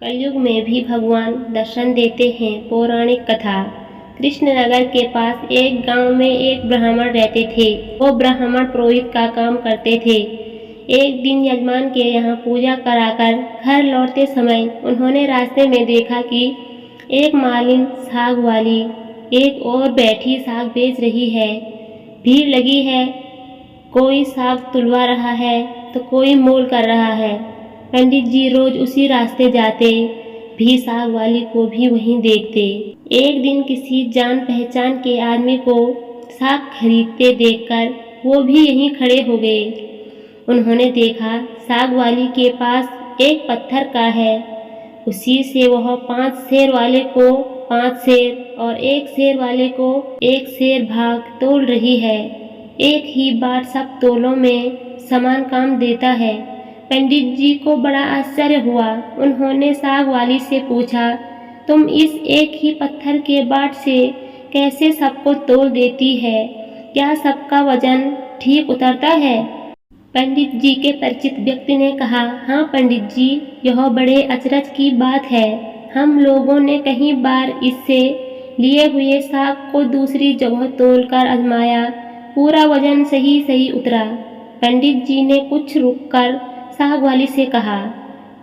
कलयुग में भी भगवान दर्शन देते हैं। पौराणिक कथा। कृष्णनगर के पास एक गांव में एक ब्राह्मण रहते थे। वो ब्राह्मण पुरोहित का काम करते थे। एक दिन यजमान के यहाँ पूजा कराकर घर लौटते समय उन्होंने रास्ते में देखा कि एक मालिन साग वाली एक और बैठी साग बेच रही है। भीड़ लगी है, कोई साग तुलवा रहा है तो कोई मोल कर रहा है। पंडित जी रोज उसी रास्ते जाते, भी साग वाली को भी वहीं देखते। एक दिन किसी जान पहचान के आदमी को साग खरीदते देखकर वो भी यहीं खड़े हो गए। उन्होंने देखा साग वाली के पास एक पत्थर का है, उसी से वह 5 सेर वाले को 5 सेर और 1 सेर वाले को 1 सेर भाग तोल रही है। एक ही बार सब तोलों में समान काम देता है। पंडित जी को बड़ा आश्चर्य हुआ। उन्होंने साग वाली से पूछा, तुम इस एक ही पत्थर के बाट से कैसे सबको तोल देती है? क्या सबका वजन ठीक उतरता है? पंडित जी के परिचित व्यक्ति ने कहा, हाँ पंडित जी, यह बड़े अचरज की बात है। हम लोगों ने कई बार इससे लिए हुए साग को दूसरी जगह तोलकर आजमाया, पूरा वजन सही सही उतरा। पंडित जी ने कुछ रुककर साग वाली से कहा,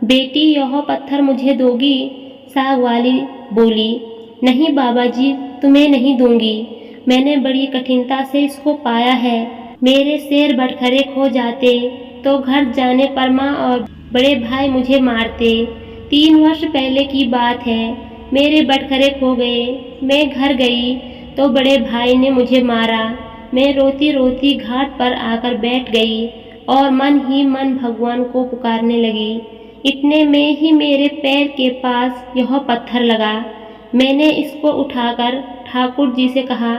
बेटी यह पत्थर मुझे दोगी? साग वाली बोली, नहीं बाबा जी, तुम्हें नहीं दूंगी। मैंने बड़ी कठिनता से इसको पाया है। मेरे शेर बटखरे खो जाते तो घर जाने पर माँ और बड़े भाई मुझे मारते। 3 वर्ष पहले की बात है, मेरे बटखरे खो गए। मैं घर गई तो बड़े भाई ने मुझे मारा। मैं रोती रोती घाट पर आकर बैठ गई और मन ही मन भगवान को पुकारने लगी। इतने में ही मेरे पैर के पास यह पत्थर लगा। मैंने इसको उठाकर ठाकुर जी से कहा,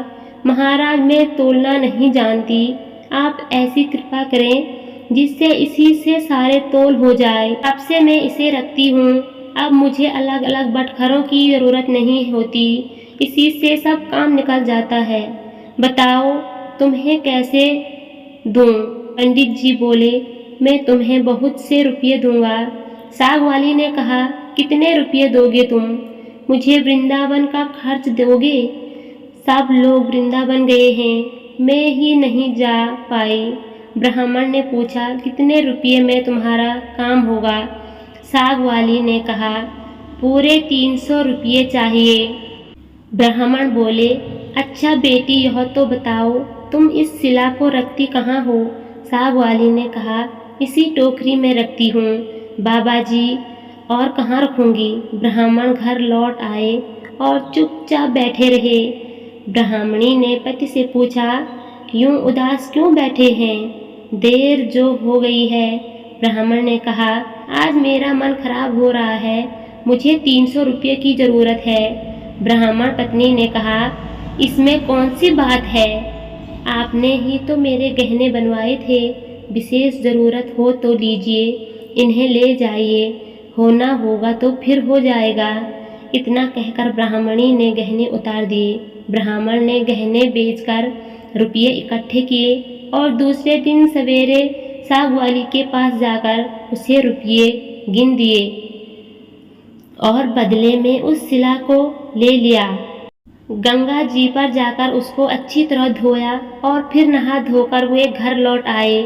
महाराज मैं तोलना नहीं जानती, आप ऐसी कृपा करें जिससे इसी से सारे तोल हो जाए। अब से मैं इसे रखती हूँ। अब मुझे अलग अलग बटखरों की ज़रूरत नहीं होती, इसी से सब काम निकल जाता है। बताओ तुम्हें कैसे दूँ? पंडित जी बोले, मैं तुम्हें बहुत से रुपये दूंगा। साग वाली ने कहा, कितने रुपये दोगे तुम? मुझे वृंदावन का खर्च दोगे? सब लोग वृंदावन गए हैं, मैं ही नहीं जा पाई। ब्राह्मण ने पूछा, कितने रुपये में तुम्हारा काम होगा? साग वाली ने कहा, पूरे 300 रुपये चाहिए। ब्राह्मण बोले, अच्छा बेटी यह तो बताओ, तुम इस शिला को रखती कहाँ हो? साग वाली ने कहा, इसी टोकरी में रखती हूँ बाबा जी, और कहाँ रखूँगी? ब्राह्मण घर लौट आए और चुपचाप बैठे रहे। ब्राह्मणी ने पति से पूछा, यूँ उदास क्यों बैठे हैं? देर जो हो गई है। ब्राह्मण ने कहा, आज मेरा मन खराब हो रहा है, मुझे 300 रुपये की ज़रूरत है। ब्राह्मण पत्नी ने कहा, इसमें कौन सी बात है? आपने ही तो मेरे गहने बनवाए थे, विशेष ज़रूरत हो तो लीजिए, इन्हें ले जाइए, होना होगा तो फिर हो जाएगा। इतना कहकर ब्राह्मणी ने गहने उतार दिए। ब्राह्मण ने गहने बेचकर रुपये इकट्ठे किए और दूसरे दिन सवेरे साग वाली के पास जाकर उसे रुपये गिन दिए और बदले में उस शिला को ले लिया। गंगा जी पर जाकर उसको अच्छी तरह धोया और फिर नहा धोकर वे घर लौट आए।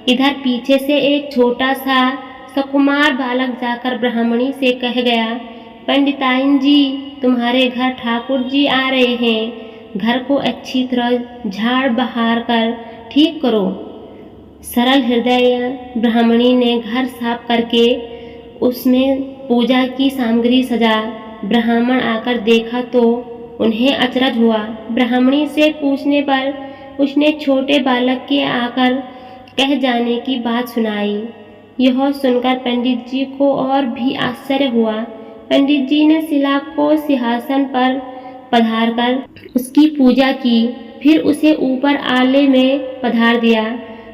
इधर पीछे से एक छोटा सा सकुमार बालक जाकर ब्राह्मणी से कह गया, पंडिताइन जी, तुम्हारे घर ठाकुर जी आ रहे हैं, घर को अच्छी तरह झाड़ बहार कर ठीक करो। सरल हृदय ब्राह्मणी ने घर साफ करके उसमें पूजा की सामग्री सजा। ब्राह्मण आकर देखा तो उन्हें अचरज हुआ। ब्राह्मणी से पूछने पर उसने छोटे बालक के आकर कह जाने की बात सुनाई। यह सुनकर पंडित जी को और भी आश्चर्य हुआ। पंडित जी ने शिला को सिंहासन पर पधारकर उसकी पूजा की, फिर उसे ऊपर आले में पधार दिया।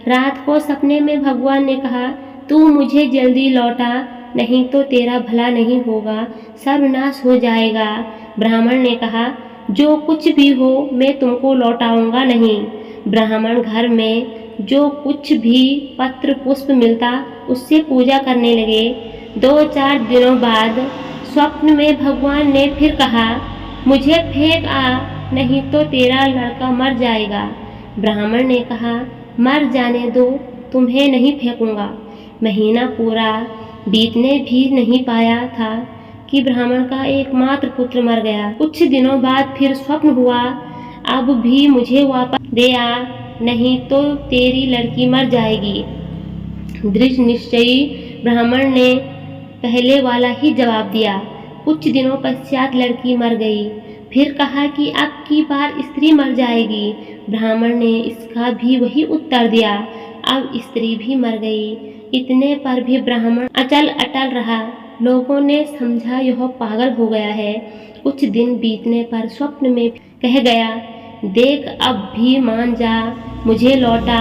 रात को सपने में भगवान ने कहा, तू मुझे जल्दी लौटा, नहीं तो तेरा भला नहीं होगा, सर्वनाश हो जाएगा। ब्राह्मण ने कहा, जो कुछ भी हो मैं तुमको लौटाऊंगा नहीं। ब्राह्मण घर में जो कुछ भी पत्र पुष्प मिलता उससे पूजा करने लगे। 2-4 दिनों बाद स्वप्न में भगवान ने फिर कहा, मुझे फेंक आ, नहीं तो तेरा लड़का मर जाएगा। ब्राह्मण ने कहा, मर जाने दो, तुम्हें नहीं फेंकूंगा। महीना पूरा बीतने भी नहीं पाया था कि ब्राह्मण का एकमात्र पुत्र मर गया। कुछ दिनों बाद फिर स्वप्न हुआ, अब भी मुझे वापस दे आ, नहीं तो तेरी लड़की मर जाएगी। दृढ़ निश्चयी ब्राह्मण ने पहले वाला ही जवाब दिया। कुछ दिनों पश्चात लड़की मर गई। फिर कहा कि अब की बार स्त्री मर जाएगी। ब्राह्मण ने इसका भी वही उत्तर दिया। अब स्त्री भी मर गई। इतने पर भी ब्राह्मण अचल अटल रहा। लोगों ने समझा यह पागल हो गया है। कुछ दिन बीतने पर स्वप्न में कह गया, देख अब भी मान जा, मुझे लौटा,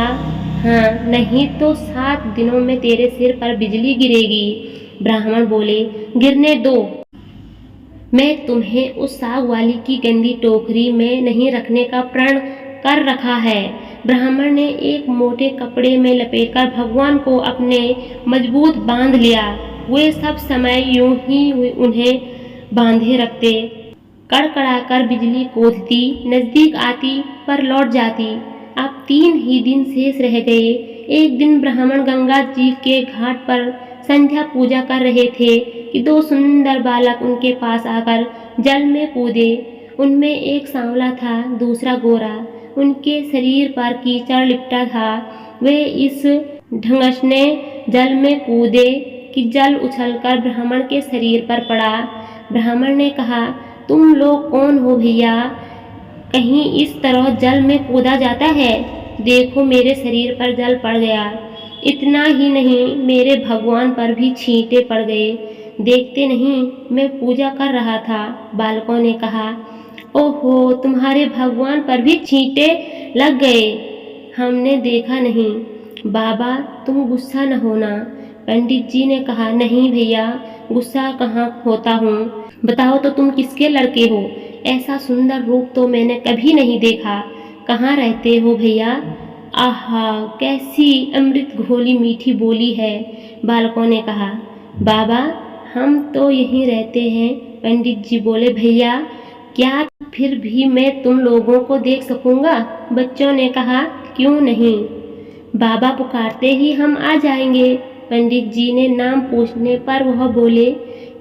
हाँ नहीं तो 7 दिनों में तेरे सिर पर बिजली गिरेगी। ब्राह्मण बोले, गिरने दो, मैं तुम्हें उस साग वाली की गंदी टोकरी में नहीं रखने का प्रण कर रखा है। ब्राह्मण ने एक मोटे कपड़े में लपेटकर भगवान को अपने मजबूत बांध लिया। वे सब समय यूं ही उन्हें बांधे रखते। कड़कड़ाकर बिजली कूदती, नजदीक आती पर लौट जाती। अब 3 ही दिन शेष रह गए। एक दिन ब्राह्मण गंगा जी के घाट पर संध्या पूजा कर रहे थे कि 2 सुंदर बालक उनके पास आकर जल में कूदे। उनमें एक सांवला था, दूसरा गोरा। उनके शरीर पर कीचड़ लिपटा था। वे इस ढंगसने जल में कूदे कि जल उछलकर ब्राह्मण के शरीर पर पड़ा। ब्राह्मण ने कहा, तुम लोग कौन हो भैया? कहीं इस तरह जल में कूदा जाता है? देखो मेरे शरीर पर जल पड़ गया। इतना ही नहीं, मेरे भगवान पर भी छींटे पड़ गए। देखते नहीं, मैं पूजा कर रहा था। बालकों ने कहा, ओहो, तुम्हारे भगवान पर भी छींटे लग गए, हमने देखा नहीं। बाबा तुम गुस्सा न होना। पंडित जी ने कहा, नहीं भैया, गुस्सा कहाँ होता हूँ। बताओ तो तुम किसके लड़के हो? ऐसा सुंदर रूप तो मैंने कभी नहीं देखा। कहाँ रहते हो भैया? आहा, कैसी अमृत घोली मीठी बोली है। बालकों ने कहा, बाबा हम तो यहीं रहते हैं। पंडित जी बोले, भैया क्या फिर भी मैं तुम लोगों को देख सकूंगा? बच्चों ने कहा, क्यों नहीं, बाबा पुकारते ही हम आ जाएंगे। पंडित जी ने नाम पूछने पर वह बोले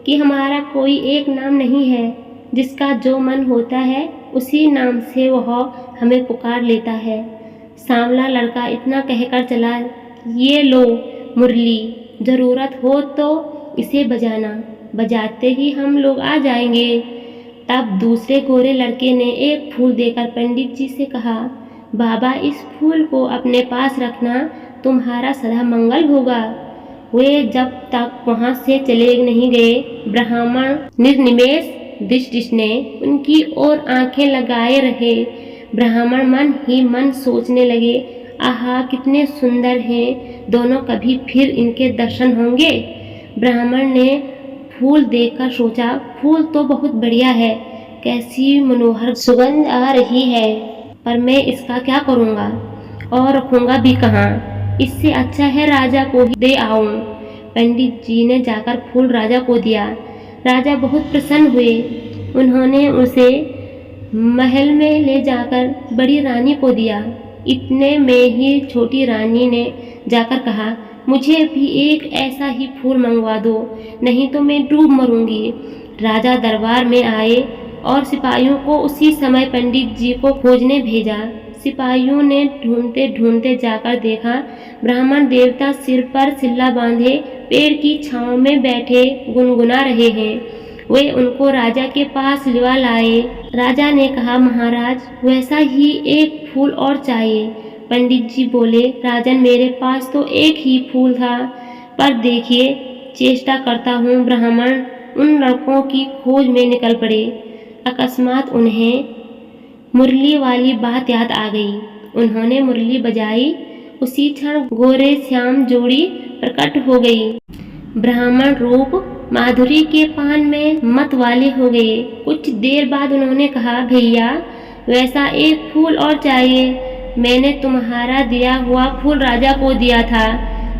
कि हमारा कोई एक नाम नहीं है, जिसका जो मन होता है उसी नाम से वह हमें पुकार लेता है। सांवला लड़का इतना कहकर चला, ये लो मुरली, जरूरत हो तो इसे बजाना, बजाते ही हम लोग आ जाएंगे। तब दूसरे गोरे लड़के ने एक फूल देकर पंडित जी से कहा, बाबा इस फूल को अपने पास रखना, तुम्हारा सदा मंगल होगा। वे जब तक वहां से चले नहीं गए, ब्राह्मण निर्निमेष दृष्टि ने उनकी ओर आंखें लगाए रहे। ब्राह्मण मन ही मन सोचने लगे, आहा कितने सुंदर हैं दोनों, कभी फिर इनके दर्शन होंगे। ब्राह्मण ने फूल देखकर सोचा, फूल तो बहुत बढ़िया है, कैसी मनोहर सुगंध आ रही है, पर मैं इसका क्या करूँगा और रखूँगा भी कहाँ? इससे अच्छा है राजा को ही दे आऊं। पंडित जी ने जाकर फूल राजा को दिया। राजा बहुत प्रसन्न हुए। उन्होंने उसे महल में ले जाकर बड़ी रानी को दिया। इतने में ही छोटी रानी ने जाकर कहा, मुझे भी एक ऐसा ही फूल मंगवा दो, नहीं तो मैं डूब मरूंगी। राजा दरबार में आए और सिपाहियों को उसी समय पंडित जी को खोजने भेजा। सिपाहियों ने ढूंढते ढूंढते जाकर देखा, ब्राह्मण देवता सिर पर सिल्ला बांधे पेड़ की छांव में बैठे गुनगुना रहे हैं। वे उनको राजा के पास लिवा लाए। राजा ने कहा, महाराज वैसा ही एक फूल और चाहिए। पंडित जी बोले, राजन मेरे पास तो एक ही फूल था, पर देखिए चेष्टा करता हूँ। ब्राह्मण उन लड़कों की खोज में निकल पड़े। अकस्मात उन्हें मुरली वाली बात याद आ गई। उन्होंने मुरली बजाई। उसी क्षण गोरे श्याम जोड़ी प्रकट हो गई। ब्राह्मण रूप माधुरी के पान में मत वाले हो गए। कुछ देर बाद उन्होंने कहा, भैया वैसा एक फूल और चाहिए। मैंने तुम्हारा दिया हुआ फूल राजा को दिया था,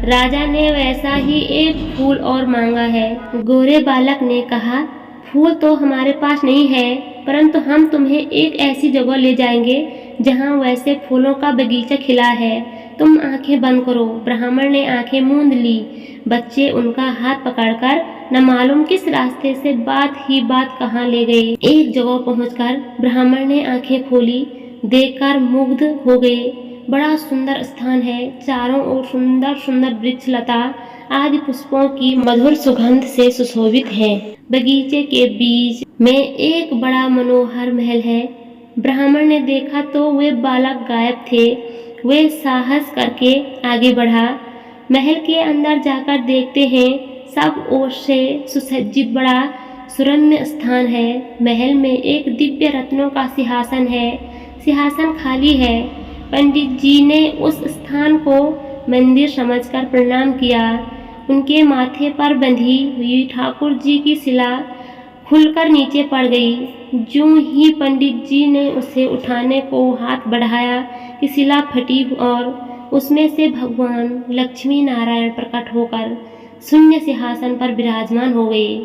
राजा ने वैसा ही एक फूल और मांगा है। गोरे बालक ने कहा, फूल तो हमारे पास नहीं है, परंतु हम तुम्हें एक ऐसी जगह ले जाएंगे जहाँ वैसे फूलों का बगीचा खिला है। तुम आंखें बंद करो। ब्राह्मण ने आंखें मूंद ली। बच्चे उनका हाथ पकड़कर न मालूम किस रास्ते से बात ही बात कहाँ ले गए। एक जगह पहुंचकर ब्राह्मण ने आंखें खोली, देखकर मुग्ध हो गए। बड़ा सुंदर स्थान है। चारों ओर सुंदर सुंदर वृक्ष लता आदि पुष्पों की मधुर सुगंध से सुशोभित है। बगीचे के बीच में एक बड़ा मनोहर महल है। ब्राह्मण ने देखा तो वे बालक गायब थे। वे साहस करके आगे बढ़ा। महल के अंदर जाकर देखते हैं, सब ओर से सुसज्जित बड़ा सुरम्य स्थान है। महल में एक दिव्य रत्नों का सिंहासन है। सिंहासन खाली है। पंडित जी ने उस स्थान को मंदिर समझकर प्रणाम किया। उनके माथे पर बंधी हुई ठाकुर जी की शिला खुलकर नीचे पड़ गई। ज्यों ही पंडित जी ने उसे उठाने को हाथ बढ़ाया कि शिला फटी और उसमें से भगवान लक्ष्मी नारायण प्रकट होकर शून्य सिंहासन पर विराजमान हो गए।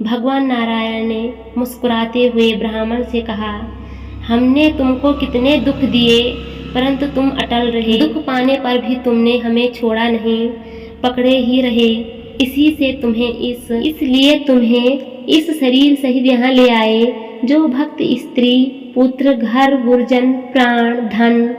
भगवान नारायण ने मुस्कुराते हुए ब्राह्मण से कहा, हमने तुमको कितने दुख दिए, परंतु तुम अटल रहे। दुख पाने पर भी तुमने हमें छोड़ा नहीं, पकड़े ही रहे। इसलिए तुम्हें इस शरीर सहित यहाँ ले आए। जो भक्त स्त्री, पुत्र, घर, गुरजन, प्राण, धन,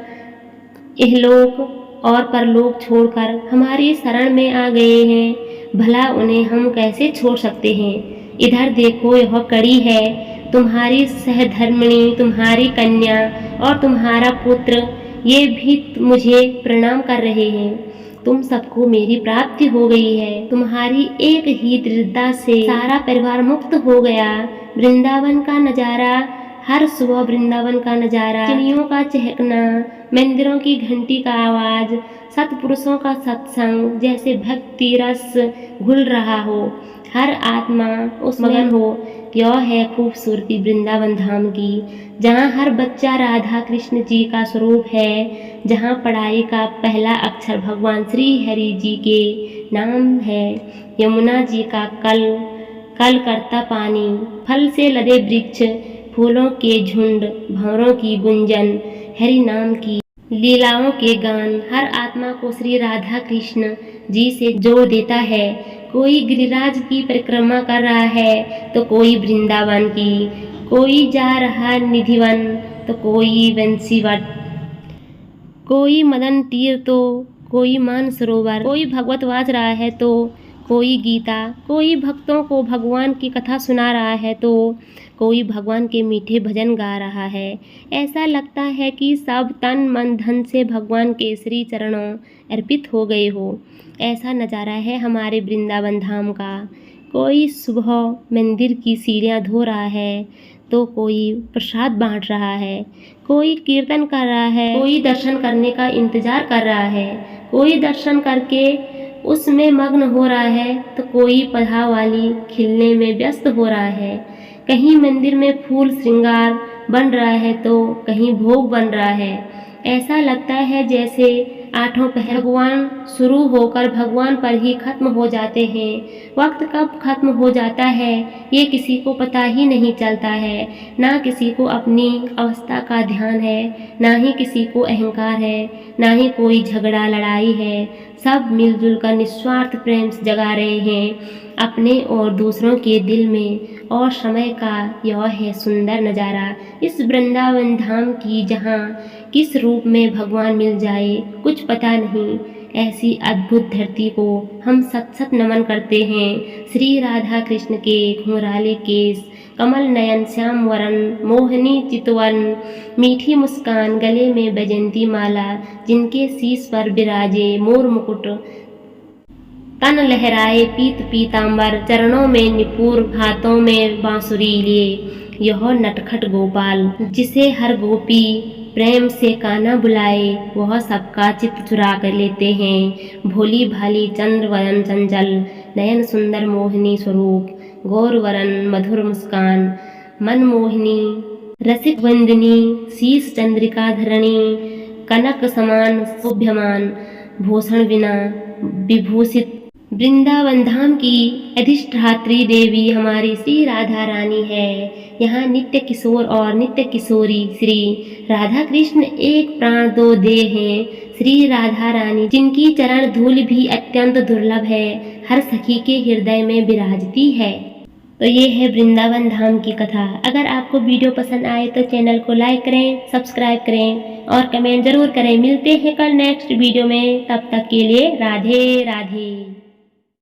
इहलोक और परलोक छोड़कर हमारी शरण में आ गए हैं, भला उन्हें हम कैसे छोड़ सकते हैं। इधर देखो, यह कड़ी है। तुम्हारी सहधर्मिणी, तुम्हारी कन्या और तुम्हारा पुत्र, ये भी मुझे प्रणाम कर रहे हैं। तुम सबको मेरी प्राप्ति हो गई है। तुम्हारी एक ही दृढ़ता से सारा परिवार मुक्त हो गया। वृंदावन का नजारा, हर सुबह वृंदावन का नजारा, चिड़ियों का चहकना, मंदिरों की घंटी का आवाज, सत्पुरुषों का सत्संग, जैसे भक्ति रस घुल रहा हो, हर आत्मा उस मगन हो। यह है खूबसूरती वृंदावन धाम की, जहाँ हर बच्चा राधा कृष्ण जी का स्वरूप है, जहाँ पढ़ाई का पहला अक्षर भगवान श्री हरि जी के नाम है, यमुना जी का कल करता पानी, फल से लदे वृक्ष, फूलों के झुंड, भंवरों की गुंजन, हरि नाम की लीलाओं के गान हर आत्मा को श्री राधा कृष्ण जी से जोड़ देता है। कोई गिरिराज की परिक्रमा कर रहा है तो कोई वृंदावन की, कोई जा रहा निधिवन तो कोई बंसीवट, कोई मदन तीर तो कोई मान सरोवर, कोई भगवत वाच रहा है तो कोई गीता, कोई भक्तों को भगवान की कथा सुना रहा है तो कोई भगवान के मीठे भजन गा रहा है। ऐसा लगता है कि सब तन मन धन से भगवान के श्री चरणों अर्पित हो गए हो। ऐसा नज़ारा है हमारे वृंदावन धाम का। कोई सुबह मंदिर की सीढ़ियाँ धो रहा है तो कोई प्रसाद बांट रहा है, कोई कीर्तन कर रहा है, कोई दर्शन करने का इंतजार कर रहा है, कोई दर्शन करके उसमें मग्न हो रहा है तो कोई पधावाली खिलने में व्यस्त हो रहा है। कहीं मंदिर में फूल श्रृंगार बन रहा है तो कहीं भोग बन रहा है। ऐसा लगता है जैसे आठों पहर भगवान शुरू होकर भगवान पर ही खत्म हो जाते हैं। वक्त कब खत्म हो जाता है ये किसी को पता ही नहीं चलता है। ना किसी को अपनी अवस्था का ध्यान है, ना ही किसी को अहंकार है, ना ही कोई झगड़ा लड़ाई है। सब मिलजुल कर निस्वार्थ प्रेम जगा रहे हैं अपने और दूसरों के दिल में। और समय का यह है सुंदर नज़ारा इस वृंदावन धाम की, जहाँ किस रूप में भगवान मिल जाए कुछ पता नहीं। ऐसी अद्भुत धरती को हम सत सत नमन करते हैं। श्री राधा कृष्ण के घुंघराले केस, कमल नयन श्याम वरण, मोहनी चितवन, मीठी मुस्कान, गले में बैजंती माला, जिनके शीश पर विराजे मोर मुकुट, तन लहराए पीत पीतांबर, चरणों में निपुर, हाथों में बांसुरी लिए। यह नटखट गोपाल जिसे हर गोपी प्रेम से कान्हा बुलाए, वह सबका चित्त चुरा कर लेते हैं। भोली भाली चंद्र वदन चंचल, नयन सुंदर मोहिनी स्वरूप, गौरवरन मधुर मुस्कान, मन मोहिनी रसिक वंदिनी, शीश चंद्रिका धरणी, कनक समान शोभ्यमान, भूषण बिना विभूषित वृंदावन धाम की अधिष्ठात्री देवी हमारी श्री राधा रानी है। यहाँ नित्य किशोर और नित्य किशोरी श्री राधा कृष्ण एक प्राण दो देह हैं। श्री राधा रानी जिनकी चरण धूल भी अत्यंत दुर्लभ है, हर सखी के हृदय में विराजती है। तो ये है वृंदावन धाम की कथा। अगर आपको वीडियो पसंद आए तो चैनल को लाइक करें, सब्सक्राइब करें और कमेंट जरूर करें। मिलते हैं कल नेक्स्ट वीडियो में, तब तक के लिए राधे राधे।